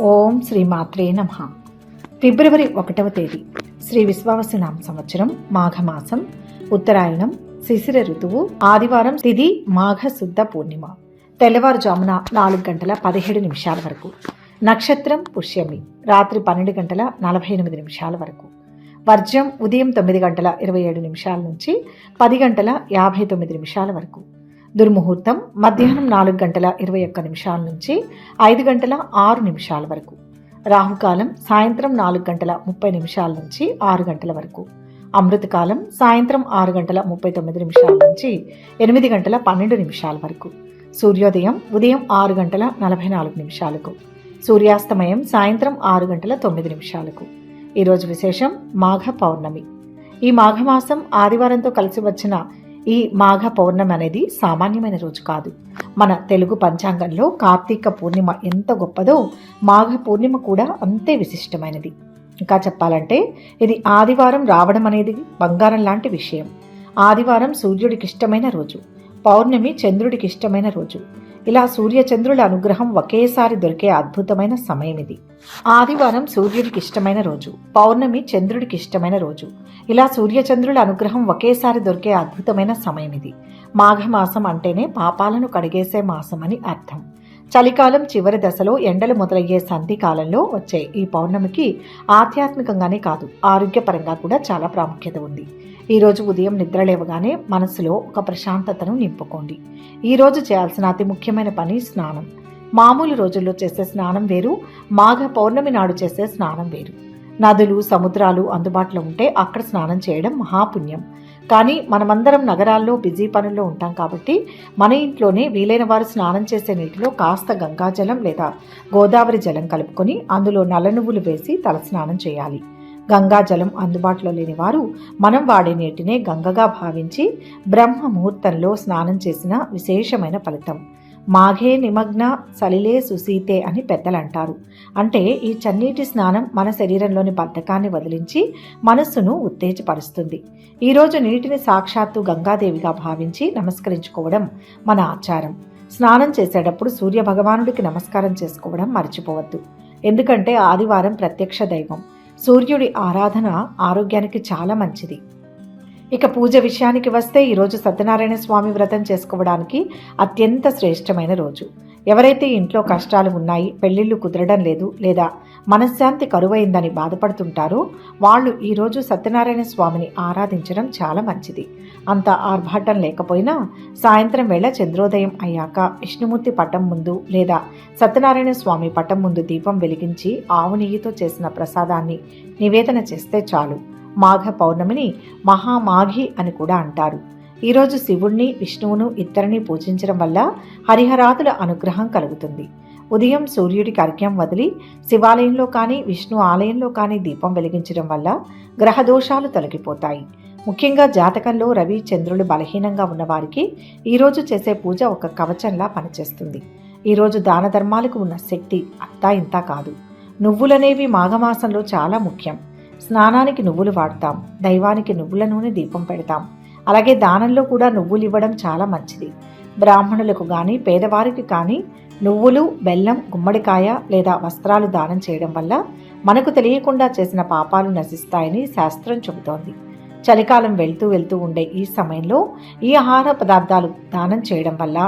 ఓం శ్రీ మాత్రే నమః. ఫిబ్రవరి 1వ తేదీ శ్రీ విశ్వావసునామ సంవత్సరం మాఘమాసం, ఉత్తరాయణం, శిశిర ఋతువు, ఆదివారం, తిథి మాఘ శుద్ధ పూర్ణిమ. తెల్లవారుజామున 4:17 వరకు. నక్షత్రం పుష్యమి. రాత్రి 12:48 వరకు. వర్జ్యం ఉదయం 9:27 నుంచి 10:59 వరకు. దుర్ముహూర్తం మధ్యాహ్నం 4:21 నుంచి 5:06 వరకు. రాహుకాలం సాయంత్రం 4:30 నుంచి 6 గంటల వరకు. అమృతకాలం సాయంత్రం 6:39 నుంచి 8:12 వరకు. సూర్యోదయం ఉదయం 6:44. సూర్యాస్తమయం సాయంత్రం 6:09. ఈరోజు విశేషం మాఘ పౌర్ణమి. ఈ మాఘమాసం ఆదివారంతో కలిసి వచ్చిన ఈ మాఘ పౌర్ణమి అనేది సామాన్యమైన రోజు కాదు. మన తెలుగు పంచాంగంలో కార్తీక పూర్ణిమ ఎంత గొప్పదో మాఘ పూర్ణిమ కూడా అంతే విశిష్టమైనది. ఇంకా చెప్పాలంటే ఇది ఆదివారం రావడం అనేది బంగారం లాంటి విషయం. ఆదివారం సూర్యుడికి ఇష్టమైన రోజు, పౌర్ణమి చంద్రుడికి ఇష్టమైన రోజు. ఇలా సూర్యచంద్రుల అనుగ్రహం ఒకేసారి దొరికే అద్భుతమైన సమయం ఇది. ఆదివారం సూర్యుడికి ఇష్టమైన రోజు, పౌర్ణమి చంద్రుడికి ఇష్టమైన రోజు. ఇలా సూర్యచంద్రుల అనుగ్రహం ఒకేసారి దొరికే అద్భుతమైన సమయం ఇది. మాఘమాసం అంటేనే పాపాలను కడిగేసే మాసం అని అర్థం. చలికాలం చివరి దశలో ఎండలు మొదలయ్యే సంధి కాలంలో వచ్చే ఈ పౌర్ణమికి ఆధ్యాత్మికంగానే కాదు, ఆరోగ్యపరంగా కూడా చాలా ప్రాముఖ్యత ఉంది. ఈరోజు ఉదయం నిద్రలేవగానే మనసులో ఒక ప్రశాంతతను నింపుకోండి. ఈరోజు చేయాల్సిన అతి ముఖ్యమైన పని స్నానం. మామూలు రోజుల్లో చేసే స్నానం వేరు, మాఘ పౌర్ణమి నాడు చేసే స్నానం వేరు. నదులు, సముద్రాలు అందుబాటులో ఉంటే అక్కడ స్నానం చేయడం మహాపుణ్యం. కానీ మనమందరం నగరాల్లో బిజీ పనుల్లో ఉంటాం కాబట్టి మన ఇంట్లోనే వీలైన వారు స్నానం చేసే నీటిలో కాస్త గంగాజలం లేదా గోదావరి జలం కలుపుకొని అందులో నల్ల నువ్వులు వేసి తలస్నానం చేయాలి. గంగాజలం అందుబాటులో లేని వారు మనం వాడే నీటినే గంగగా భావించి బ్రహ్మ ముహూర్తంలో స్నానం చేసిన విశేషమైన ఫలితం. మాఘే నిమగ్న సలిలే సుసీతే అని పెద్దలు అంటారు. అంటే ఈ చన్నీటి స్నానం మన శరీరంలోని బద్ధకాన్ని వదిలించి మనస్సును ఉత్తేజపరుస్తుంది. ఈరోజు నీటిని సాక్షాత్తు గంగాదేవిగా భావించి నమస్కరించుకోవడం మన ఆచారం. స్నానం చేసేటప్పుడు సూర్య భగవానుడికి నమస్కారం చేసుకోవడం మర్చిపోవద్దు. ఎందుకంటే ఆదివారం ప్రత్యక్ష దైవం. సూర్యుడి ఆరాధన ఆరోగ్యానికి చాలా మంచిది. ఇక పూజ విషయానికి వస్తే ఈరోజు సత్యనారాయణ స్వామి వ్రతం చేసుకోవడానికి అత్యంత శ్రేష్టమైన రోజు. ఎవరైతే ఇంట్లో కష్టాలు ఉన్నాయి, పెళ్లిళ్ళు కుదరడం లేదు లేదా మనశ్శాంతి కరువైందని బాధపడుతుంటారో వాళ్ళు ఈరోజు సత్యనారాయణ స్వామిని ఆరాధించడం చాలా మంచిది. అంత ఆర్భాటం లేకపోయినా సాయంత్రం వేళ చంద్రోదయం అయ్యాక విష్ణుమూర్తి పటం ముందు లేదా సత్యనారాయణ స్వామి పటం ముందు దీపం వెలిగించి ఆవు నెయ్యితో చేసిన ప్రసాదాన్ని నివేదన చేస్తే చాలు. మాఘ పౌర్ణమిని మహామాఘి అని కూడా అంటారు. ఈరోజు శివుణ్ణి, విష్ణువును ఇద్దరిని పూజించడం వల్ల హరిహరాదుల అనుగ్రహం కలుగుతుంది. ఉదయం సూర్యుడికి అర్ఘ్యం వదిలి శివాలయంలో కానీ విష్ణు ఆలయంలో కానీ దీపం వెలిగించడం వల్ల గ్రహదోషాలు తొలగిపోతాయి. ముఖ్యంగా జాతకంలో రవి, చంద్రులు బలహీనంగా ఉన్నవారికి ఈరోజు చేసే పూజ ఒక కవచంలా పనిచేస్తుంది. ఈరోజు దాన ధర్మాలకు ఉన్న శక్తి అంతా ఇంతా కాదు. నువ్వులనేవి మాఘమాసంలో చాలా ముఖ్యం. స్నానానికి నువ్వులు వాడతాం, దైవానికి నువ్వుల నూనె దీపం పెడతాం. అలాగే దానంలో కూడా నువ్వులు ఇవ్వడం చాలా మంచిది. బ్రాహ్మణులకు కానీ పేదవారికి కానీ నువ్వులు, బెల్లం, గుమ్మడికాయ లేదా వస్త్రాలు దానం చేయడం వల్ల మనకు తెలియకుండా చేసిన పాపాలు నశిస్తాయని శాస్త్రం చెబుతోంది. చలికాలం వెళ్తూ ఉండే ఈ సమయంలో ఈ ఆహార పదార్థాలు దానం చేయడం వల్ల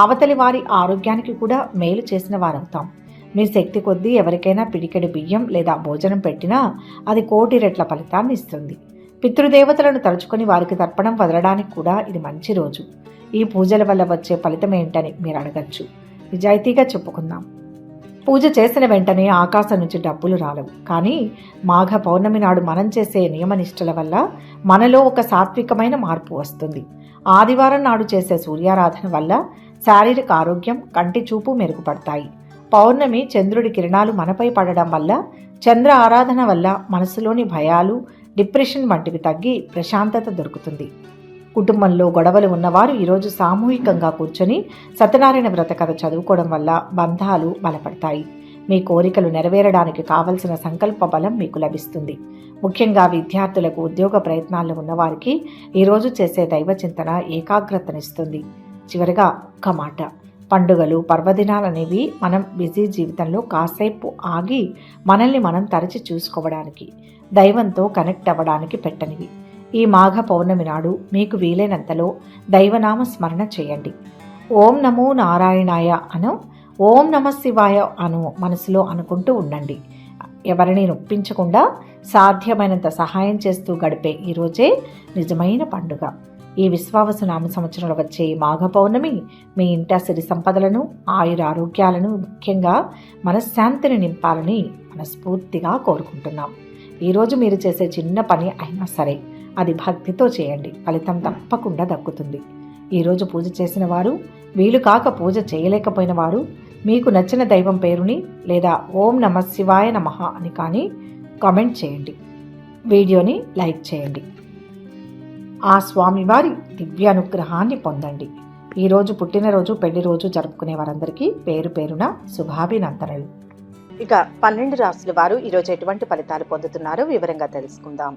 అవతలి వారి ఆరోగ్యానికి కూడా మేలు చేసిన వారవుతాం. మీ శక్తి కొద్దీ ఎవరికైనా పిడికెడు బియ్యం లేదా భోజనం పెట్టినా అది 1,000,000 రెట్ల ఫలితాన్ని ఇస్తుంది. పితృదేవతలను తలుచుకొని వారికి తర్పణం వదలడానికి కూడా ఇది మంచి రోజు. ఈ పూజల వల్ల వచ్చే ఫలితం ఏంటని మీరు అడగచ్చు. నిజాయితీగా చెప్పుకుందాం. పూజ చేసిన వెంటనే ఆకాశం నుంచి డబ్బులు రాలవు. కానీ మాఘ పౌర్ణమి నాడు మనం చేసే నియమనిష్టల వల్ల మనలో ఒక సాత్వికమైన మార్పు వస్తుంది. ఆదివారం నాడు చేసే సూర్యారాధన వల్ల శారీరక ఆరోగ్యం, కంటి చూపు మెరుగుపడతాయి. పౌర్ణమి చంద్రుడి కిరణాలు మనపై పడడం వల్ల, చంద్ర ఆరాధన వల్ల మనసులోని భయాలు, డిప్రెషన్ వంటివి తగ్గి ప్రశాంతత దొరుకుతుంది. కుటుంబంలో గొడవలు ఉన్నవారు ఈరోజు సామూహికంగా కూర్చొని సత్యనారాయణ వ్రత కథ చదువుకోవడం వల్ల బంధాలు బలపడతాయి. మీ కోరికలు నెరవేరడానికి కావలసిన సంకల్ప బలం మీకు లభిస్తుంది. ముఖ్యంగా విద్యార్థులకు, ఉద్యోగ ప్రయత్నాల్లో ఉన్నవారికి ఈరోజు చేసే దైవ చింతన ఏకాగ్రతనిస్తుంది. చివరిగా ఒక్క మాట, పండుగలు, పర్వదినాలు అనేవి మనం బిజీ జీవితంలో కాసేపు ఆగి మనల్ని మనం తరచి చూసుకోవడానికి, దైవంతో కనెక్ట్ అవ్వడానికి పెట్టనివి. ఈ మాఘ పౌర్ణమి నాడు మీకు వీలైనంతలో దైవనామ స్మరణ చేయండి. ఓం నమో నారాయణాయ అను, ఓం నమ శివాయ అను మనసులో అనుకుంటూ ఉండండి. ఎవరిని నొప్పించకుండా సాధ్యమైనంత సహాయం చేస్తూ గడిపే ఈరోజే నిజమైన పండుగ. ఈ విశ్వావసు నామ సంవత్సరంలో వచ్చే మాఘ పౌర్ణమి మీ ఇంట సిరి సంపదలను, ఆయురారోగ్యాలను, ముఖ్యంగా మనశ్శాంతిని నింపాలని మనస్ఫూర్తిగా కోరుకుంటున్నాం. ఈరోజు మీరు చేసే చిన్న పని అయినా సరే అది భక్తితో చేయండి, ఫలితం తప్పకుండా దక్కుతుంది. ఈరోజు పూజ చేసిన వారు, వీలు కాక పూజ చేయలేకపోయిన వారు మీకు నచ్చిన దైవం పేరుని లేదా ఓం నమ శివాయ నమః అని కానీ కామెంట్ చేయండి, వీడియోని లైక్ చేయండి. ఆ స్వామివారి దివ్యానుగ్రహాన్ని పొందండి. ఈరోజు పుట్టినరోజు, పెళ్లి రోజు జరుపుకునే వారందరికీ పేరు పేరున శుభాభినందనలు. ఇక 12 రాశుల వారు ఈరోజు ఎటువంటి ఫలితాలు పొందుతున్నారో వివరంగా తెలుసుకుందాం.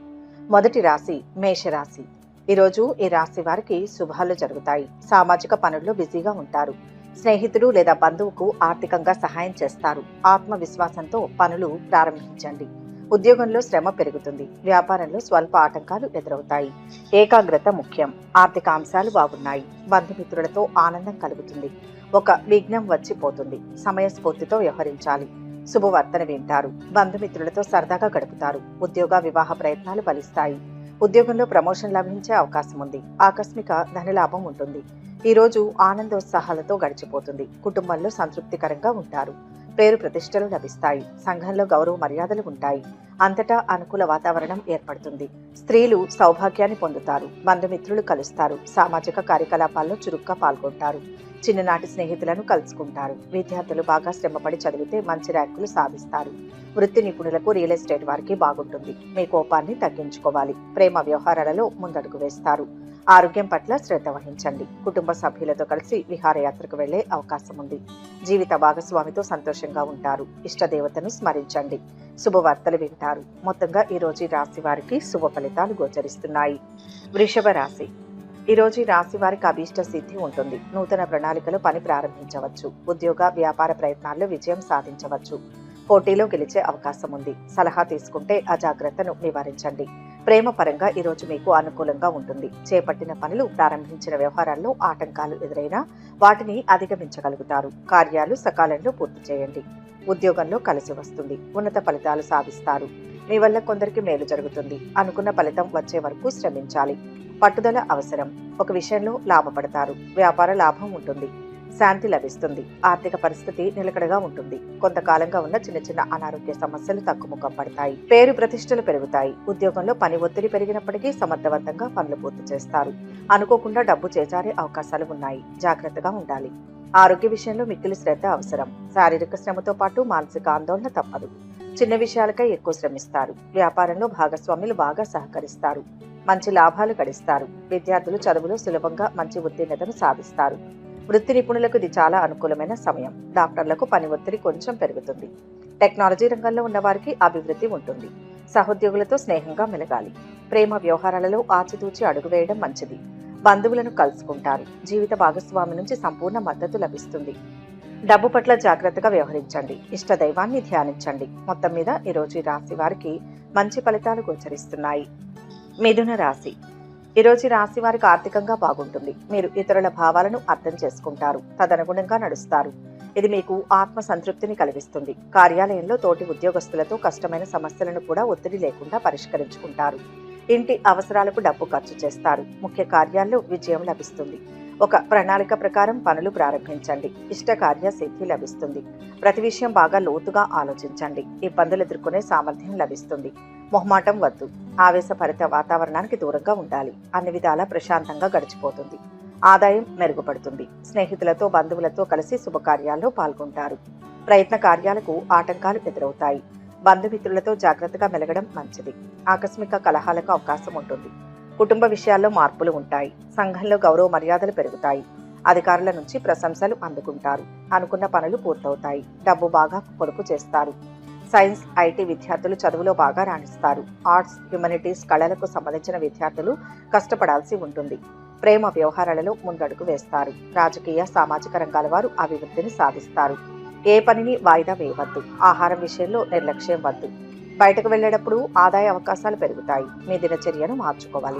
మొదటి రాశి మేషరాశి. ఈరోజు ఈ రాశి వారికి శుభాలు జరుగుతాయి. సామాజిక పనుల్లో బిజీగా ఉంటారు. స్నేహితుడు లేదా బంధువుకు ఆర్థికంగా సహాయం చేస్తారు. ఆత్మవిశ్వాసంతో పనులు ప్రారంభించండి. ఉద్యోగంలో శ్రమ పెరుగుతుంది. వ్యాపారంలో స్వల్ప ఆటంకాలు ఎదురవుతాయి. ఏకాగ్రత ముఖ్యం. ఆర్థిక అంశాలు బాగున్నాయి. బంధుమిత్రులతో ఆనందం కలుగుతుంది. ఒక విఘ్నం వచ్చిపోతుంది. సమయస్ఫూర్తితో వ్యవహరించాలి. శుభవార్తను వింటారు. బంధుమిత్రులతో సరదాగా గడుపుతారు. ఉద్యోగ వివాహ ప్రయత్నాలు ఫలిస్తాయి. ఉద్యోగంలో ప్రమోషన్ లభించే అవకాశం ఉంది. ఆకస్మిక ధనలాభం ఉంటుంది. ఈరోజు ఆనందోత్సాహాలతో గడిచిపోతుంది. కుటుంబంలో సంతృప్తికరంగా ఉంటారు. పేరు ప్రతిష్టలు లభిస్తాయి. సంఘంలో గౌరవ మర్యాదలు ఉంటాయి. అంతటా అనుకూల వాతావరణం ఏర్పడుతుంది. స్త్రీలు సౌభాగ్యాన్ని పొందుతారు. బంధుమిత్రులు కలుస్తారు. సామాజిక కార్యకలాపాల్లో చురుగ్గా పాల్గొంటారు. చిన్ననాటి స్నేహితులను కలుసుకుంటారు. విద్యార్థులు బాగా శ్రమపడి చదివితే మంచి ర్యాంకులు సాధిస్తారు. వృత్తి నిపుణులకు రియల్ ఎస్టేట్ వారికి బాగుంటుంది. మీ కోపాన్ని తగ్గించుకోవాలి. ప్రేమ వ్యవహారాలలో ముందడుగు వేస్తారు. ఆరోగ్యం పట్ల శ్రద్ధ వహించండి. కుటుంబ సభ్యులతో కలిసి విహారయాత్రకు వెళ్లే అవకాశం ఉంది. జీవిత భాగస్వామితో సంతోషంగా ఉంటారు. ఇష్టదేవతను స్మరించండి. శుభవార్తలు వింటారు. మొత్తంగా ఈ రోజు ఈ రాశి వారికి శుభ ఫలితాలు గోచరిస్తున్నాయి. వృషభ రాశి. ఈ రోజు ఈ రాశి వారికి అభీష్ట సిద్ధి ఉంటుంది. నూతన ప్రణాళికలు పని ప్రారంభించవచ్చు. ఉద్యోగ వ్యాపార ప్రయత్నాల్లో విజయం సాధించవచ్చు. పోటీలో గెలిచే అవకాశం ఉంది. సలహా తీసుకుంటే అజాగ్రత్తను నివారించండి. ప్రేమ పరంగా ఈరోజు మీకు అనుకూలంగా ఉంటుంది. చేపట్టిన పనులు, ప్రారంభించిన వ్యవహారాల్లో ఆటంకాలు ఎదురైనా వాటిని అధిగమించగలుగుతారు. కార్యాలు సకాలంలో పూర్తి చేయండి. ఉద్యోగంలో కలిసి వస్తుంది. ఉన్నత ఫలితాలు సాధిస్తారు. మీ వల్ల కొందరికి మేలు జరుగుతుంది. అనుకున్న ఫలితం వచ్చే వరకు శ్రమించాలి. పట్టుదల అవసరం. ఒక విషయంలో లాభపడతారు. వ్యాపార లాభం ఉంటుంది. శాంతి లభిస్తుంది. ఆర్థిక పరిస్థితి నిలకడగా ఉంటుంది. కొంతకాలంగా ఉన్న చిన్న చిన్న అనారోగ్య సమస్యలు తగ్గుముఖం పడతాయి. పేరు ప్రతిష్టలు పెరుగుతాయి. ఉద్యోగంలో పని ఒత్తిడి పెరిగినప్పటికీ సమర్థవంతంగా పనులు పూర్తి చేస్తారు. అనుకోకుండా డబ్బు చేజారే అవకాశాలు ఉన్నాయి. జాగ్రత్తగా ఉండాలి. ఆరోగ్య విషయంలో మిక్కిలి శ్రద్ధ అవసరం. శారీరక శ్రమతో పాటు మానసిక ఆందోళన తప్పదు. చిన్న విషయాలకై ఎక్కువ శ్రమిస్తారు. వ్యాపారంలో భాగస్వాములు బాగా సహకరిస్తారు. మంచి లాభాలు గడిస్తారు. విద్యార్థులు చదువులో సులభంగా మంచి ఉత్తీర్ణతను సాధిస్తారు. వృత్తి నిపుణులకు ఇది చాలా అనుకూలమైన సమయం. డాక్టర్లకు పని ఒత్తిడి కొంచెం పెరుగుతుంది. టెక్నాలజీ రంగంలో ఉన్న వారికి అభివృద్ధి ఉంటుంది. సహోద్యోగులతో స్నేహంగా మెలగాలి. ప్రేమ వ్యవహారాలలో ఆచితూచి అడుగు వేయడం మంచిది. బంధువులను కలుసుకుంటారు. జీవిత భాగస్వామి నుంచి సంపూర్ణ మద్దతు లభిస్తుంది. డబ్బు పట్ల జాగ్రత్తగా వ్యవహరించండి. ఇష్ట దైవాన్ని ధ్యానించండి. మొత్తం మీద ఈరోజు ఈ రాశి వారికి మంచి ఫలితాలు గోచరిస్తున్నాయి. మిథున రాశి. ఈరోజు రాశి వారికి ఆర్థికంగా బాగుంటుంది. మీరు ఇతరుల భావాలను అర్థం చేసుకుంటారు. తదనుగుణంగా నడుస్తారు. ఇది మీకు ఆత్మ సంతృప్తిని కలిగిస్తుంది. కార్యాలయంలో తోటి ఉద్యోగస్తులతో కష్టమైన సమస్యలను కూడా ఒత్తిడి లేకుండా పరిష్కరించుకుంటారు. ఇంటి అవసరాలకు డబ్బు ఖర్చు చేస్తారు. ముఖ్య కార్యాల్లో విజయం లభిస్తుంది. ఒక ప్రణాళిక ప్రకారం పనులు ప్రారంభించండి. ఇష్ట కార్య సిద్ధి లభిస్తుంది. ప్రతి విషయం బాగా లోతుగా ఆలోచించండి. ఇబ్బందులు ఎదుర్కొనే సామర్థ్యం లభిస్తుంది. మొహమాటం వద్దు. ఆవేశభరిత వాతావరణానికి దూరంగా ఉండాలి. అన్ని విధాలా ప్రశాంతంగా గడిచిపోతుంది. ఆదాయం మెరుగుపడుతుంది. స్నేహితులతో, బంధువులతో కలిసి శుభకార్యాల్లో పాల్గొంటారు. ప్రయత్న కార్యాలకు ఆటంకాలు ఎదురవుతాయి. బంధుమిత్రులతో జాగ్రత్తగా మెలగడం మంచిది. ఆకస్మిక కలహాలకు అవకాశం ఉంటుంది. కుటుంబ విషయాల్లో మార్పులు ఉంటాయి. సంఘంలో గౌరవ మర్యాదలు పెరుగుతాయి. అధికారుల నుంచి ప్రశంసలు అందుకుంటారు. అనుకున్న పనులు పూర్తవుతాయి. డబ్బు బాగా పొదుపు చేస్తారు. సైన్స్, ఐటీ విద్యార్థులు చదువులో బాగా రాణిస్తారు. ఆర్ట్స్, హ్యుమానిటీస్, కళలకు సంబంధించిన విద్యార్థులు కష్టపడాల్సి ఉంటుంది. ప్రేమ వ్యవహారాలలో ముందడుగు వేస్తారు. రాజకీయ సామాజిక రంగాల వారు అభివృద్ధిని సాధిస్తారు. ఏ పనిని వాయిదా వేయవద్దు. ఆహారం విషయంలో నిర్లక్ష్యం వద్దు. బయటకు వెళ్ళేటప్పుడు ఆదాయ అవకాశాలు పెరుగుతాయి. మీ దినచర్యను మార్చుకోవాలి.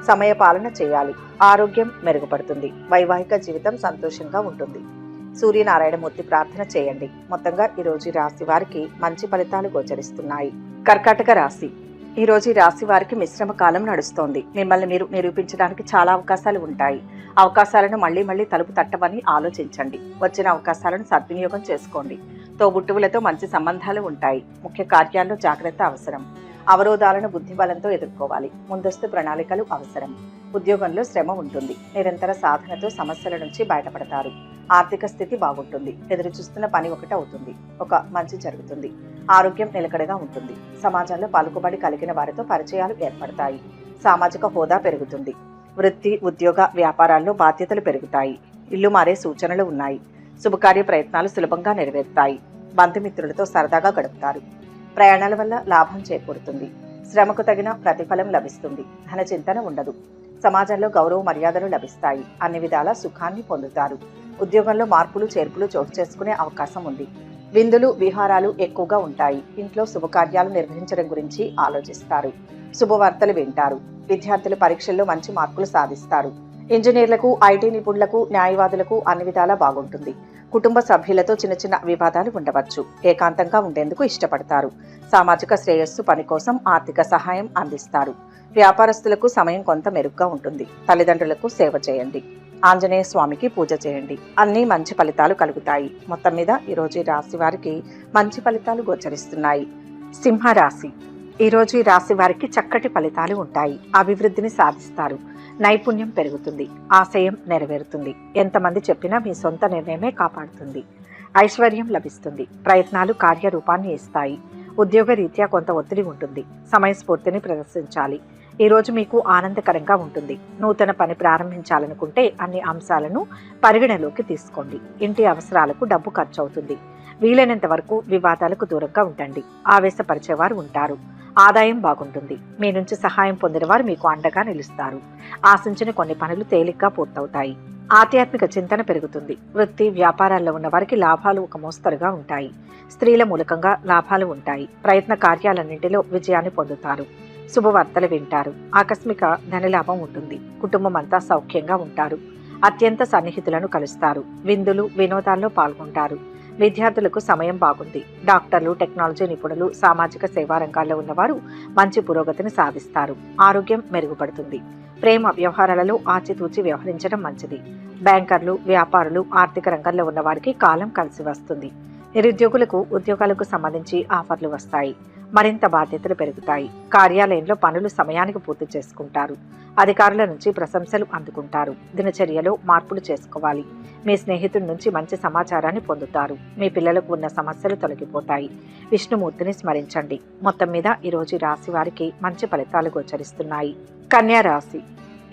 సమయ పాలన చేయాలి. ఆరోగ్యం మెరుగుపడుతుంది. వైవాహిక జీవితం సంతోషంగా ఉంటుంది. సూర్యనారాయణమూర్తి ప్రార్థన చేయండి. మొత్తంగా ఈరోజు రాశి వారికి మంచి ఫలితాలు గోచరిస్తున్నాయి. కర్కాటక రాశి. ఈ రోజు ఈ రాశి వారికి మిశ్రమ కాలం నడుస్తోంది. మిమ్మల్ని మీరు నిరూపించడానికి చాలా అవకాశాలు ఉంటాయి. అవకాశాలను మళ్లీ తలుపు తట్టమని ఆలోచించండి. వచ్చిన అవకాశాలను సద్వినియోగం చేసుకోండి. తోబుట్టువులతో మంచి సంబంధాలు ఉంటాయి. ముఖ్య కార్యాల్లో జాగ్రత్త అవసరం. అవరోధాలను బుద్ధిబలంతో ఎదుర్కోవాలి. ముందస్తు ప్రణాళికలు అవసరం. ఉద్యోగంలో శ్రమ ఉంటుంది. నిరంతర సాధనతో సమస్యల నుంచి బయటపడతారు. ఆర్థిక స్థితి బాగుంటుంది. ఎదురు చూస్తున్న పని ఒకటి అవుతుంది. ఒక మంచి జరుగుతుంది. ఆరోగ్యం నిలకడగా ఉంటుంది. సమాజంలో పలుకుబడి కలిగిన వారితో పరిచయాలు ఏర్పడతాయి. సామాజిక హోదా పెరుగుతుంది. వృత్తి, ఉద్యోగ, వ్యాపారాల్లో బాధ్యతలు పెరుగుతాయి. ఇల్లు మారే సూచనలు ఉన్నాయి. శుభకార్య ప్రయత్నాలు సులభంగా నెరవేరుతాయి. బంధుమిత్రులతో సరదాగా గడుపుతారు. ప్రయాణాల వల్ల లాభం చేకూరుతుంది. శ్రమకు తగిన ప్రతిఫలం లభిస్తుంది. ధన చింతన ఉండదు. సమాజంలో గౌరవ మర్యాదలు లభిస్తాయి. అన్ని విధాల సుఖాన్ని పొందుతారు. ఉద్యోగంలో మార్పులు చేర్పులు చోటు చేసుకునే అవకాశం ఉంది. విందులు, విహారాలు ఎక్కువగా ఉంటాయి. ఇంట్లో శుభకార్యాలు నిర్వహించడం గురించి ఆలోచిస్తారు. శుభవార్తలు వింటారు. విద్యార్థులు పరీక్షల్లో మంచి మార్కులు సాధిస్తారు. ఇంజనీర్లకు, ఐటీ నిపుణులకు, న్యాయవాదులకు అన్ని విధాలా బాగుంటుంది. కుటుంబ సభ్యులతో చిన్న వివాదాలు ఉండవచ్చు. ఏకాంతంగా ఉండేందుకు ఇష్టపడతారు. సామాజిక శ్రేయస్సు పని కోసం ఆర్థిక సహాయం అందిస్తారు. వ్యాపారస్తులకు సమయం కొంత మెరుగ్గా ఉంటుంది. తల్లిదండ్రులకు సేవ చేయండి. ఆంజనేయ స్వామికి పూజ చేయండి. అన్ని మంచి ఫలితాలు కలుగుతాయి. మొత్తం మీద ఈరోజు ఈ రాశి వారికి మంచి ఫలితాలు గోచరిస్తున్నాయి. సింహరాశి. ఈరోజు ఈ రాశి వారికి చక్కటి ఫలితాలు ఉంటాయి. అభివృద్ధిని సాధిస్తారు. నైపుణ్యం పెరుగుతుంది. ఆశయం నెరవేరుతుంది. ఎంతమంది చెప్పినా మీ సొంత నిర్ణయమే కాపాడుతుంది. ఐశ్వర్యం లభిస్తుంది. ప్రయత్నాలు కార్యరూపాన్ని ఇస్తాయి. ఉద్యోగ రీత్యా కొంత ఒత్తిడి ఉంటుంది. సమయస్ఫూర్తిని ప్రదర్శించాలి. ఈ రోజు మీకు ఆనందకరంగా ఉంటుంది. నూతన పని ప్రారంభించాలనుకుంటే అన్ని అంశాలను పరిగణలోకి తీసుకోండి. ఇంటి అవసరాలకు డబ్బు ఖర్చు అవుతుంది. వీలైనంత వరకు వివాదాలకు దూరంగా ఉండండి. ఆవేశపరిచేవారు ఉంటారు. ఆదాయం బాగుంటుంది. మీ నుంచి సహాయం పొందిన వారు మీకు అండగా నిలుస్తారు. ఆశించిన కొన్ని పనులు తేలిగ్గా పూర్తవుతాయి. ఆధ్యాత్మిక చింతన పెరుగుతుంది. వృత్తి, వ్యాపారాల్లో ఉన్న వారికి లాభాలు ఒక మోస్తరుగా ఉంటాయి. స్త్రీల మూలకంగా లాభాలు ఉంటాయి. ప్రయత్న కార్యాలన్నింటిలో విజయాన్ని పొందుతారు. శుభవార్తలు వింటారు. ఆకస్మిక ధనలాభం ఉంటుంది. కుటుంబం అంతా సౌఖ్యంగా ఉంటారు. అత్యంత సన్నిహితులను కలుస్తారు. విందులు, వినోదాల్లో పాల్గొంటారు. విద్యార్థులకు సమయం బాగుంది. డాక్టర్లు, టెక్నాలజీ నిపుణులు, సామాజిక సేవా రంగాల్లో ఉన్నవారు మంచి పురోగతిని సాధిస్తారు. ఆరోగ్యం మెరుగుపడుతుంది. ప్రేమ వ్యవహారాలలో ఆచితూచి వ్యవహరించడం మంచిది. బ్యాంకర్లు, వ్యాపారులు, ఆర్థిక రంగంలో ఉన్న వారికి కాలం కలిసి వస్తుంది. నిరుద్యోగులకు ఉద్యోగాలకు సంబంధించి ఆఫర్లు వస్తాయి. మరింత బాధ్యతలు పెరుగుతాయి. కార్యాలయంలో పనులు సమయానికి పూర్తి చేసుకుంటారు. అధికారుల నుంచి ప్రశంసలు అందుకుంటారు. దినచర్యలో మార్పులు చేసుకోవాలి. మీ స్నేహితుడి నుంచి మంచి సమాచారాన్ని పొందుతారు. మీ పిల్లలకు ఉన్న సమస్యలు తొలగిపోతాయి. విష్ణుమూర్తిని స్మరించండి. మొత్తం మీద ఈరోజు రాశి వారికి మంచి ఫలితాలు గోచరిస్తున్నాయి. కన్యా రాశి.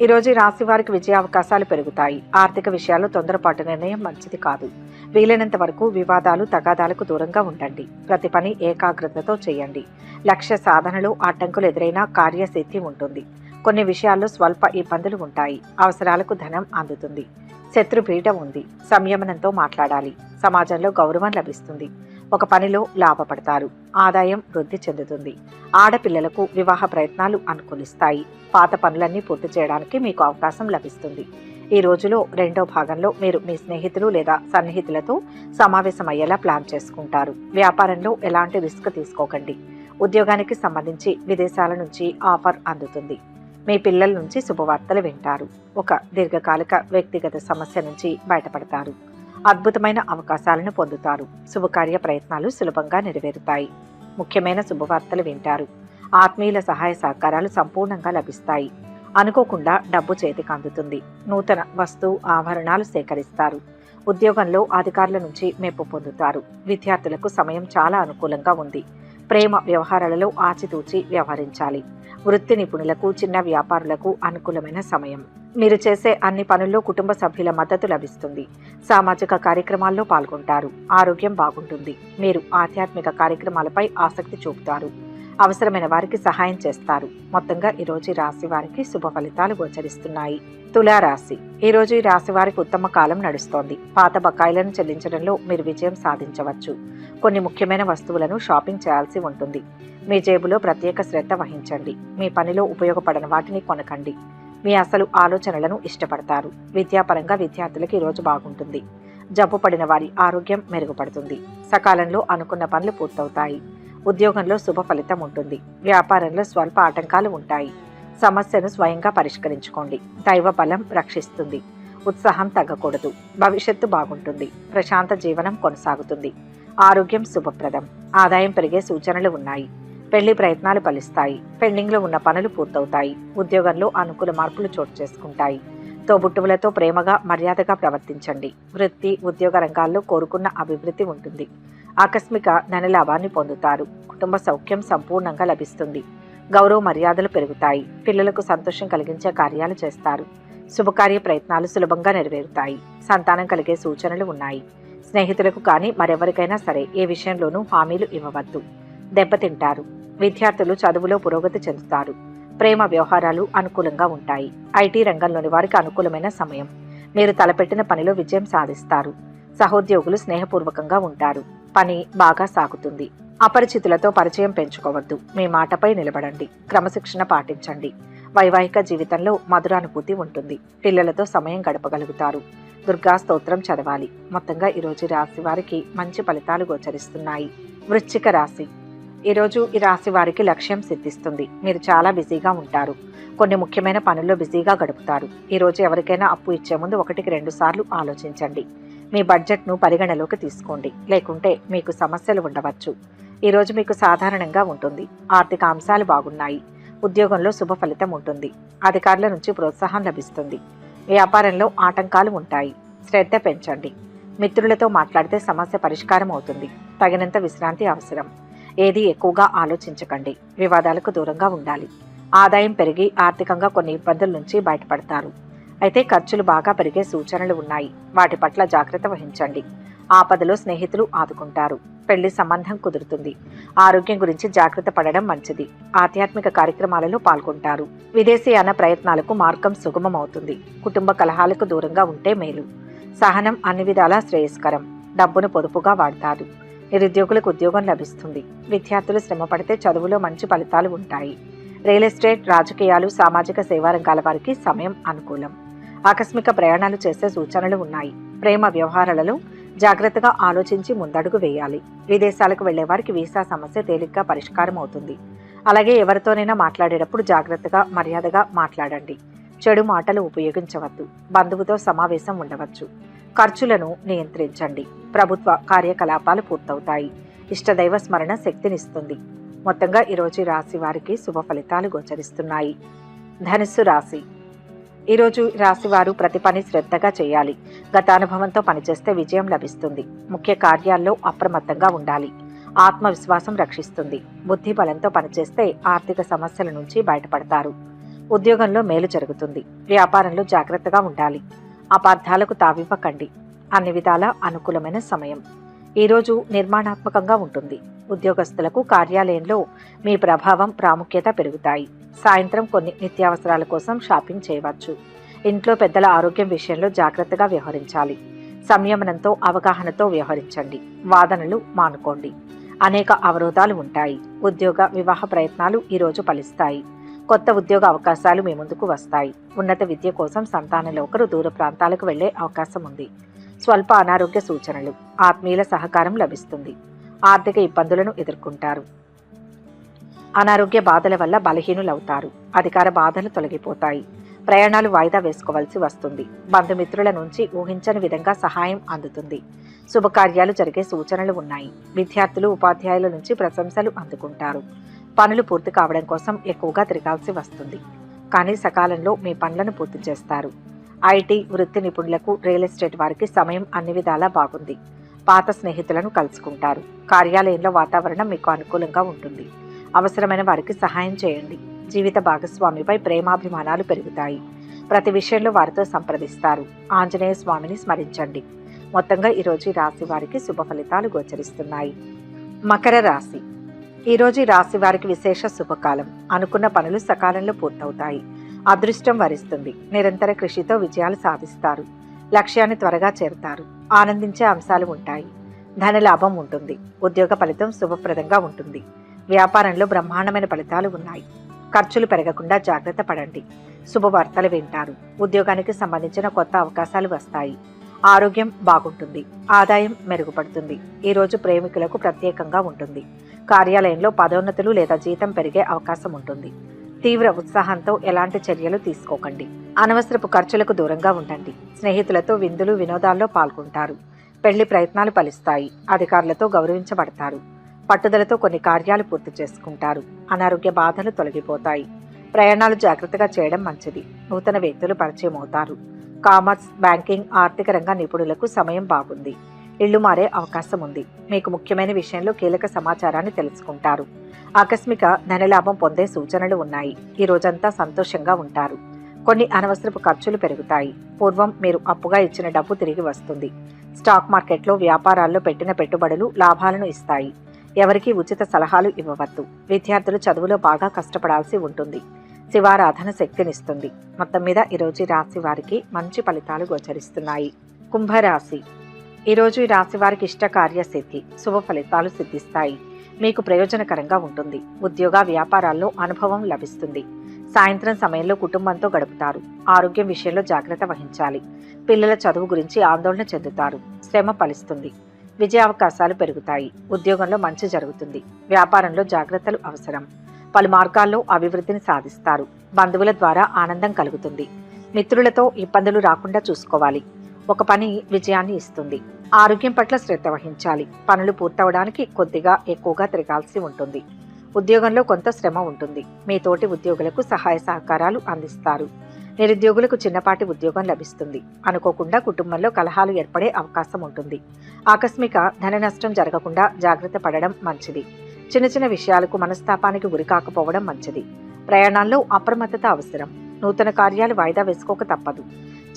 ఈరోజు రాశి వారికి విజయావకాశాలు పెరుగుతాయి. ఆర్థిక విషయాల్లో తొందరపాటు నిర్ణయం మంచిది కాదు. వీలైనంత వరకు వివాదాలు, తగాదాలకు దూరంగా ఉండండి. ప్రతి పని ఏకాగ్రతతో చేయండి. లక్ష్య సాధనలో అడ్డంకులు ఎదురైనా కార్యసిద్ధి ఉంటుంది. కొన్ని విషయాల్లో స్వల్ప ఇబ్బందులు ఉంటాయి. అవసరాలకు ధనం అందుతుంది. శత్రుపీడ ఉంది. సంయమనంతో మాట్లాడాలి. సమాజంలో గౌరవం లభిస్తుంది. ఒక పనిలో లాభపడతారు. ఆదాయం వృద్ధి చెందుతుంది. ఆడపిల్లలకు వివాహ ప్రయత్నాలు అనుకూలిస్తాయి. పాత పనులన్నీ పూర్తి చేయడానికి మీకు అవకాశం లభిస్తుంది. ఈ రోజులో రెండో భాగంలో మీరు మీ స్నేహితులు లేదా సన్నిహితులతో సమావేశమయ్యేలా ప్లాన్ చేసుకుంటారు. వ్యాపారంలో ఎలాంటి రిస్క్ తీసుకోకండి. ఉద్యోగానికి సంబంధించి విదేశాల నుంచి ఆఫర్ అందుతుంది. మీ పిల్లల నుంచి శుభవార్తలు వింటారు. ఒక దీర్ఘకాలిక వ్యక్తిగత సమస్య నుంచి బయటపడతారు. అద్భుతమైన అవకాశాలను పొందుతారు. శుభకార్య ప్రయత్నాలు సులభంగా నెరవేరుతాయి. ముఖ్యమైన శుభవార్తలు వింటారు. ఆత్మీయుల సహాయ సహకారాలు సంపూర్ణంగా లభిస్తాయి. అనుకోకుండా డబ్బు చేతికి అందుతుంది. నూతన వస్తు ఆభరణాలు సేకరిస్తారు. ఉద్యోగంలో అధికారుల నుంచి మెప్పు పొందుతారు. విద్యార్థులకు సమయం చాలా అనుకూలంగా ఉంది. ప్రేమ వ్యవహారాలలో ఆచితూచి వ్యవహరించాలి. వృత్తి నిపుణులకు, చిన్న వ్యాపారులకు అనుకూలమైన సమయం. మీరు చేసే అన్ని పనుల్లో కుటుంబ సభ్యుల మద్దతు లభిస్తుంది. సామాజిక కార్యక్రమాల్లో పాల్గొంటారు. ఆరోగ్యం బాగుంటుంది. మీరు ఆధ్యాత్మిక కార్యక్రమాలపై ఆసక్తి చూపుతారు. అవసరమైన వారికి సహాయం చేస్తారు. మొత్తంగా ఈరోజు ఈ రాశి వారికి శుభ ఫలితాలు గోచరిస్తున్నాయి. తులారాశి. ఈరోజు ఈ రాశి వారికి ఉత్తమ కాలం నడుస్తోంది. పాత బకాయిలను చెల్లించడంలో మీరు విజయం సాధించవచ్చు. కొన్ని ముఖ్యమైన వస్తువులను షాపింగ్ చేయాల్సి ఉంటుంది. మీ జేబులో ప్రత్యేక శ్రద్ధ వహించండి. మీ పనిలో ఉపయోగపడని వాటిని కొనకండి. మీ అసలు ఆలోచనలను ఇష్టపడతారు. విద్యాపరంగా విద్యార్థులకు ఈరోజు బాగుంటుంది. జబ్బు పడిన వారి ఆరోగ్యం మెరుగుపడుతుంది. సకాలంలో అనుకున్న పనులు పూర్తవుతాయి. ఉద్యోగంలో శుభ ఫలితం ఉంటుంది. వ్యాపారంలో స్వల్ప ఆటంకాలు ఉంటాయి. సమస్యను స్వయంగా పరిష్కరించుకోండి. దైవ బలం రక్షిస్తుంది. ఉత్సాహం తగ్గకూడదు. భవిష్యత్తు బాగుంటుంది. ప్రశాంత జీవనం కొనసాగుతుంది. ఆరోగ్యం శుభప్రదం. ఆదాయం పెరిగే సూచనలు ఉన్నాయి. పెళ్లి ప్రయత్నాలు ఫలిస్తాయి. పెండింగ్లో ఉన్న పనులు పూర్తవుతాయి. ఉద్యోగంలో అనుకూల మార్పులు చోటు చేసుకుంటాయి. తోబుట్టువులతో ప్రేమగా మర్యాదగా ప్రవర్తించండి. వృత్తి ఉద్యోగ రంగాల్లో కోరుకున్న అభివృద్ధి ఉంటుంది. ఆకస్మిక ధనలాభాన్ని పొందుతారు. కుటుంబ సౌఖ్యం సంపూర్ణంగా లభిస్తుంది. గౌరవ మర్యాదలు పెరుగుతాయి. పిల్లలకు సంతోషం కలిగించే కార్యాలు చేస్తారు. శుభకార్య ప్రయత్నాలు సులభంగా నెరవేరుతాయి. సంతానం కలిగే సూచనలు ఉన్నాయి. స్నేహితులకు కానీ మరెవరికైనా సరే ఏ విషయంలోనూ హామీలు ఇవ్వవద్దు. దెబ్బతింటారు. విద్యార్థులు చదువులో పురోగతి చెందుతారు. ప్రేమ వ్యవహారాలు అనుకూలంగా ఉంటాయి. ఐటీ రంగంలోని వారికి అనుకూలమైన సమయం. మీరు తలపెట్టిన పనిలో విజయం సాధిస్తారు. సహోద్యోగులు స్నేహపూర్వకంగా ఉంటారు. పని బాగా సాగుతుంది. అపరిచితులతో పరిచయం పెంచుకోవద్దు. మీ మాటపై నిలబడండి. క్రమశిక్షణ పాటించండి. వైవాహిక జీవితంలో మధురానుభూతి ఉంటుంది. పిల్లలతో సమయం గడపగలుగుతారు. దుర్గా స్తోత్రం చదవాలి. మొత్తంగా ఈరోజు రాశి వారికి మంచి ఫలితాలు గోచరిస్తున్నాయి. వృశ్చిక రాశి. ఈరోజు ఈ రాశి వారికి లక్ష్యం సిద్ధిస్తుంది. మీరు చాలా బిజీగా ఉంటారు. కొన్ని ముఖ్యమైన పనుల్లో బిజీగా గడుపుతారు. ఈరోజు ఎవరికైనా అప్పు ఇచ్చే ముందు 1-2 సార్లు ఆలోచించండి. మీ బడ్జెట్ను పరిగణలోకి తీసుకోండి. లేకుంటే మీకు సమస్యలు ఉండవచ్చు. ఈరోజు మీకు సాధారణంగా ఉంటుంది. ఆర్థిక అంశాలు బాగున్నాయి. ఉద్యోగంలో శుభ ఫలితం ఉంటుంది. అధికారుల నుంచి ప్రోత్సాహం లభిస్తుంది. వ్యాపారంలో ఆటంకాలు ఉంటాయి. శ్రద్ధ పెంచండి. మిత్రులతో మాట్లాడితే సమస్య పరిష్కారం అవుతుంది. తగినంత విశ్రాంతి అవసరం. ఏది ఎక్కువగా ఆలోచించకండి. వివాదాలకు దూరంగా ఉండాలి. ఆదాయం పెరిగి ఆర్థికంగా కొన్ని ఇబ్బందుల నుంచి బయటపడతారు. అయితే ఖర్చులు బాగా పెరిగే సూచనలు ఉన్నాయి. వాటి పట్ల జాగ్రత్త వహించండి. ఆపదలో స్నేహితులు ఆదుకుంటారు. పెళ్లి సంబంధం కుదురుతుంది. ఆరోగ్యం గురించి జాగ్రత్త పడడం మంచిది. ఆధ్యాత్మిక కార్యక్రమాలలో పాల్గొంటారు. విదేశీయాన ప్రయత్నాలకు మార్గం సుగమం అవుతుంది. కుటుంబ కలహాలకు దూరంగా ఉంటే మేలు. సహనం అన్ని విధాలా శ్రేయస్కరం. డబ్బును పొదుపుగా వాడతారు. నిరుద్యోగులకు ఉద్యోగం లభిస్తుంది. విద్యార్థులు శ్రమ పడితే చదువులో మంచి ఫలితాలు ఉంటాయి. రియల్ ఎస్టేట్, రాజకీయాలు, సామాజిక సేవా రంగాల వారికి సమయం అనుకూలం. ఆకస్మిక ప్రయాణాలు చేసే సూచనలు ఉన్నాయి. ప్రేమ వ్యవహారాలలో జాగ్రత్తగా ఆలోచించి ముందడుగు వేయాలి. విదేశాలకు వెళ్లే వారికి వీసా సమస్య తేలిగ్గా పరిష్కారం అవుతుంది. అలాగే ఎవరితోనైనా మాట్లాడేటప్పుడు జాగ్రత్తగా మర్యాదగా మాట్లాడండి. చెడు మాటలు ఉపయోగించవద్దు. బంధువుతో సమావేశం ఉండవచ్చు. ఖర్చులను నియంత్రించండి. ప్రభుత్వ కార్యకలాపాలు పూర్తవుతాయి. ఇష్టదైవ స్మరణ శక్తినిస్తుంది. మొత్తంగా ఈరోజు రాశి వారికి శుభ ఫలితాలు గోచరిస్తున్నాయి. ధనుస్సు రాశి. ఈరోజు రాశివారు ప్రతి పని శ్రద్ధగా చేయాలి. గత అనుభవంతో పనిచేస్తే విజయం లభిస్తుంది. ముఖ్య కార్యాల్లో అప్రమత్తంగా ఉండాలి. ఆత్మవిశ్వాసం రక్షిస్తుంది. బుద్ధి బలంతో పనిచేస్తే ఆర్థిక సమస్యల నుంచి బయటపడతారు. ఉద్యోగంలో మేలు జరుగుతుంది. వ్యాపారంలో జాగ్రత్తగా ఉండాలి. అపార్థాలకు తావివ్వకండి. అన్ని విధాలా అనుకూలమైన సమయం. ఈరోజు నిర్మాణాత్మకంగా ఉంటుంది. ఉద్యోగస్తులకు కార్యాలయంలో మీ ప్రభావం, ప్రాముఖ్యత పెరుగుతాయి. సాయంత్రం కొన్ని నిత్యావసరాల కోసం షాపింగ్ చేయవచ్చు. ఇంట్లో పెద్దల ఆరోగ్యం విషయంలో జాగ్రత్తగా వ్యవహరించాలి. సంయమనంతో, అవగాహనతో వ్యవహరించండి. వాదనలు మానుకోండి. అనేక అవరోధాలు ఉంటాయి. ఉద్యోగ, వివాహ ప్రయత్నాలు ఈరోజు ఫలిస్తాయి. కొత్త ఉద్యోగ అవకాశాలు మీ ముందుకు వస్తాయి. ఉన్నత విద్య కోసం సంతానంలో ఒకరు దూర ప్రాంతాలకు వెళ్లే అవకాశం ఉంది. స్వల్ప అనారోగ్య సూచనలు. ఆత్మీయుల సహకారం లభిస్తుంది. ఆర్థిక ఇబ్బందులను ఎదుర్కొంటారు. అనారోగ్య బాధల వల్ల బలహీనులవుతారు. అధికార బాధలు తొలగిపోతాయి. ప్రయాణాలు వాయిదా వేసుకోవాల్సి వస్తుంది. బంధుమిత్రుల నుంచి ఊహించని విధంగా సహాయం అందుతుంది. శుభకార్యాలు జరిగే సూచనలు ఉన్నాయి. విద్యార్థులు, ఉపాధ్యాయుల నుంచి ప్రశంసలు అందుకుంటారు. పనులు పూర్తి కావడం కోసం ఎక్కువగా తిరగాల్సి వస్తుంది. కానీ సకాలంలో మీ పనులను పూర్తి చేస్తారు. ఐటీ, వృత్తి నిపుణులకు, రియల్ ఎస్టేట్ వారికి సమయం అన్ని విధాలా బాగుంది. పాత స్నేహితులను కలుసుకుంటారు. కార్యాలయంలో వాతావరణం మీకు అనుకూలంగా ఉంటుంది. అవసరమైన వారికి సహాయం చేయండి. జీవిత భాగస్వామిపై ప్రేమాభిమానాలు పెరుగుతాయి. ప్రతి విషయంలో వారితో సంప్రదిస్తారు. ఆంజనేయ స్వామిని స్మరించండి. మొత్తంగా ఈరోజు రాశి వారికి శుభ ఫలితాలు గోచరిస్తున్నాయి. మకర రాశి. ఈరోజు ఈ రాశి వారికి విశేష శుభకాలం. అనుకున్న పనులు సకాలంలో పూర్తవుతాయి. అదృష్టం వరిస్తుంది. నిరంతర కృషితో విజయాలు సాధిస్తారు. లక్ష్యాన్ని త్వరగా చేరుతారు. ఆనందించే అంశాలు ఉంటాయి. ధన లాభం ఉంటుంది. ఉద్యోగ ఫలితం శుభప్రదంగా ఉంటుంది. వ్యాపారంలో బ్రహ్మాండమైన ఫలితాలు ఉన్నాయి. ఖర్చులు పెరగకుండా జాగ్రత్త పడండి. శుభవార్తలు వింటారు. ఉద్యోగానికి సంబంధించిన కొత్త అవకాశాలు వస్తాయి. ఆరోగ్యం బాగుంటుంది. ఆదాయం మెరుగుపడుతుంది. ఈరోజు ప్రేమికులకు ప్రత్యేకంగా ఉంటుంది. కార్యాలయంలో పదోన్నతులు లేదా జీతం పెరిగే అవకాశం ఉంటుంది. తీవ్ర ఉత్సాహంతో ఎలాంటి చర్యలు తీసుకోకండి. అనవసరపు ఖర్చులకు దూరంగా ఉండండి. స్నేహితులతో విందులు వినోదాల్లో పాల్గొంటారు. పెళ్లి ప్రయత్నాలు ఫలిస్తాయి. అధికారులతో గౌరవించబడతారు. పట్టుదలతో కొన్ని కార్యాలు పూర్తి చేసుకుంటారు. అనారోగ్య బాధలు తొలగిపోతాయి. ప్రయాణాలు జాగ్రత్తగా చేయడం మంచిది. నూతన వ్యక్తులు పరిచయం అవుతారు. కామర్స్, బ్యాంకింగ్, ఆర్థిక రంగ నిపుణులకు సమయం బాగుంది. ఇళ్లు మారే అవకాశం ఉంది. మీకు ముఖ్యమైన విషయంలో కీలక సమాచారాన్ని తెలుసుకుంటారు. ఆకస్మిక ధనలాభం పొందే సూచనలు ఉన్నాయి. ఈ రోజంతా సంతోషంగా ఉంటారు. కొన్ని అనవసరపు ఖర్చులు పెరుగుతాయి. పూర్వం మీరు అప్పుగా ఇచ్చిన డబ్బు తిరిగి వస్తుంది. స్టాక్ మార్కెట్లో వ్యాపారాల్లో పెట్టిన పెట్టుబడులు లాభాలను ఇస్తాయి. ఎవరికీ ఉచిత సలహాలు ఇవ్వవద్దు. విద్యార్థులు చదువులో బాగా కష్టపడాల్సి ఉంటుంది. శివారాధన శక్తినిస్తుంది. మొత్తం మీద ఈరోజు రాశి వారికి మంచి ఫలితాలు గోచరిస్తున్నాయి. కుంభరాశి. ఈరోజు ఈ రాశి వారికి ఇష్ట కార్యసిద్ధి, శుభ ఫలితాలు సిద్ధిస్తాయి. మీకు ప్రయోజనకరంగా ఉంటుంది. ఉద్యోగ వ్యాపారాల్లో అనుభవం లభిస్తుంది. సాయంత్రం సమయంలో కుటుంబంతో గడుపుతారు. ఆరోగ్యం విషయంలో జాగ్రత్త వహించాలి. పిల్లల చదువు గురించి ఆందోళన చెందుతారు. శ్రమ ఫలిస్తుంది. విజయావకాశాలు పెరుగుతాయి. ఉద్యోగంలో మంచి జరుగుతుంది. వ్యాపారంలో జాగ్రత్తలు అవసరం. పలు మార్గాల్లో అభివృద్ధిని సాధిస్తారు. బంధువుల ద్వారా ఆనందం కలుగుతుంది. మిత్రులతో ఇబ్బందులు రాకుండా చూసుకోవాలి. ఒక పని విజయాన్ని ఇస్తుంది. ఆరోగ్యం పట్ల శ్రద్ధ వహించాలి. పనులు పూర్తవడానికి కొద్దిగా ఎక్కువగా తిరగాల్సి ఉంటుంది. ఉద్యోగంలో కొంత శ్రమ ఉంటుంది. మీ తోటి ఉద్యోగులకు సహాయ సహకారాలు అందిస్తారు. నిరుద్యోగులకు చిన్నపాటి ఉద్యోగం లభిస్తుంది. అనుకోకుండా కుటుంబంలో కలహాలు ఏర్పడే అవకాశం ఉంటుంది. ఆకస్మిక ధన నష్టం జరగకుండా జాగ్రత్త పడడం మంచిది. చిన్న చిన్న విషయాలకు మనస్తాపానికి గురి కాకపోవడం మంచిది. ప్రయాణాల్లో అప్రమత్తత అవసరం. నూతన కార్యాలు వాయిదా వేసుకోక తప్పదు.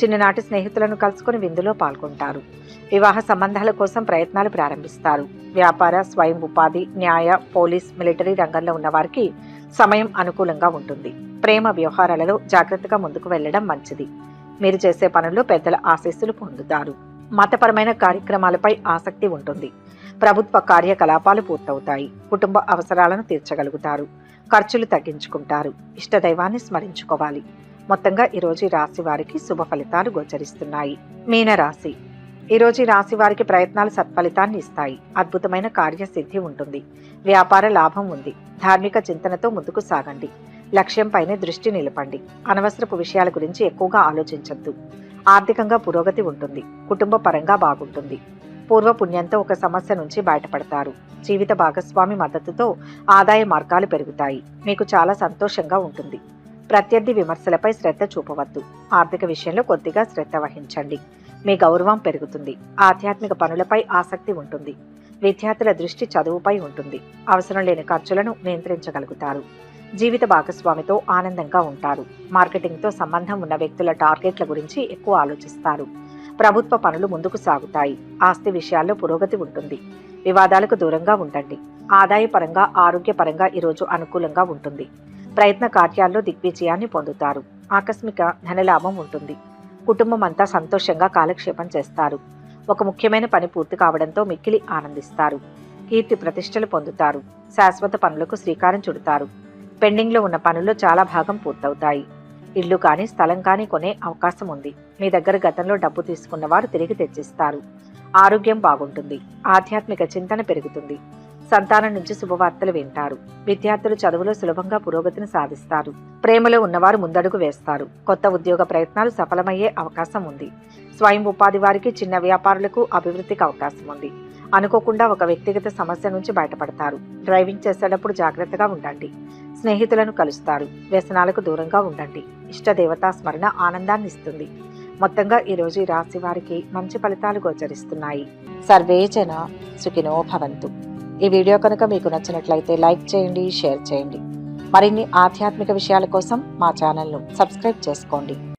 చిన్ననాటి స్నేహితులను కలుసుకుని విందులో పాల్గొంటారు. వివాహ సంబంధాల కోసం ప్రయత్నాలు ప్రారంభిస్తారు. వ్యాపార, స్వయం ఉపాధి, న్యాయ, పోలీస్, మిలిటరీ రంగంలో ఉన్న వారికి సమయం అనుకూలంగా ఉంటుంది. ప్రేమ వ్యవహారాలలో జాగ్రత్తగా ముందుకు వెళ్లడం మంచిది. మీరు చేసే పనుల్లో పెద్దల ఆశీస్సులు పొందుతారు. మతపరమైన కార్యక్రమాలపై ఆసక్తి ఉంటుంది. ప్రభుత్వ కార్యకలాపాలు పూర్తవుతాయి. కుటుంబ అవసరాలను తీర్చగలుగుతారు. ఖర్చులు తగ్గించుకుంటారు. ఇష్టదైవాన్ని స్మరించుకోవాలి. మొత్తంగా ఈరోజు రాశి వారికి శుభ ఫలితాలు గోచరిస్తున్నాయి. మీనరాశి. ఈరోజు రాశి వారికి ప్రయత్నాలు సత్ఫలితాన్ని ఇస్తాయి. అద్భుతమైన కార్యసిద్ధి ఉంటుంది. వ్యాపార లాభం ఉంది. ధార్మిక చింతనతో ముందుకు సాగండి. లక్ష్యంపైనే దృష్టి నిలపండి. అనవసరపు విషయాల గురించి ఎక్కువగా ఆలోచించద్దు. ఆర్థికంగా పురోగతి ఉంటుంది. కుటుంబ పరంగా బాగుంటుంది. పూర్వపుణ్యంతో ఒక సమస్య నుంచి బయటపడతారు. జీవిత భాగస్వామి మద్దతుతో ఆదాయ మార్గాలు పెరుగుతాయి. మీకు చాలా సంతోషంగా ఉంటుంది. ప్రత్యర్థి విమర్శలపై శ్రద్ధ చూపవద్దు. ఆర్థిక విషయంలో కొద్దిగా శ్రద్ధ వహించండి. మీ గౌరవం పెరుగుతుంది. ఆధ్యాత్మిక పనులపై ఆసక్తి ఉంటుంది. విద్యార్థుల దృష్టి చదువుపై ఉంటుంది. అవసరం లేని ఖర్చులను నియంత్రించగలుగుతారు. జీవిత భాగస్వామితో ఆనందంగా ఉంటారు. మార్కెటింగ్తో సంబంధం ఉన్న వ్యక్తుల టార్గెట్ల గురించి ఎక్కువ ఆలోచిస్తారు. ప్రభుత్వ పనులు ముందుకు సాగుతాయి. ఆస్తి విషయాల్లో పురోగతి ఉంటుంది. వివాదాలకు దూరంగా ఉండండి. ఆదాయపరంగా, ఆరోగ్యపరంగా ఈరోజు అనుకూలంగా ఉంటుంది. ప్రయత్న కార్యాల్లో దిగ్విజయాన్ని పొందుతారు. ఆకస్మిక ధనలాభం ఉంటుంది. కుటుంబం అంతా సంతోషంగా కాలక్షేపం చేస్తారు. ఒక ముఖ్యమైన పని పూర్తి కావడంతో మిక్కిలి ఆనందిస్తారు. కీర్తి ప్రతిష్టలు పొందుతారు. శాశ్వత పనులకు శ్రీకారం చుడతారు. పెండింగ్లో ఉన్న పనుల్లో చాలా భాగం పూర్తవుతాయి. ఇల్లు కానీ స్థలం కానీ కొనే అవకాశం ఉంది. మీ దగ్గర గతంలో డబ్బు తీసుకున్న వారు తిరిగి తెచ్చిస్తారు. ఆరోగ్యం బాగుంటుంది. ఆధ్యాత్మిక చింతన పెరుగుతుంది. సంతానం నుంచి శుభవార్తలు వింటారు. విద్యార్థులు చదువులో సులభంగా పురోగతిని సాధిస్తారు. ప్రేమలో ఉన్నవారు ముందడుగు వేస్తారు. కొత్త ఉద్యోగ ప్రయత్నాలు సఫలమయ్యే అవకాశం ఉంది. స్వయం ఉపాధి వారికి, చిన్న వ్యాపారులకు అభివృద్ధికి అవకాశం ఉంది. అనుకోకుండా ఒక వ్యక్తిగత సమస్య నుంచి బయటపడతారు. డ్రైవింగ్ చేసేటప్పుడు జాగ్రత్తగా ఉండండి. స్నేహితులను కలుస్తారు. వ్యసనాలకు దూరంగా ఉండండి. ఇష్టదేవతా స్మరణ ఆనందాన్ని ఇస్తుంది. మొత్తంగా ఈరోజు ఈ రాశి వారికి మంచి ఫలితాలు గోచరిస్తున్నాయి. సర్వే జన సుఖినో భవంతు. ఈ వీడియో కనుక మీకు నచ్చినట్లయితే లైక్ చేయండి, షేర్ చేయండి. మరిన్ని ఆధ్యాత్మిక విషయాల కోసం మా ఛానల్ను సబ్స్క్రైబ్ చేసుకోండి.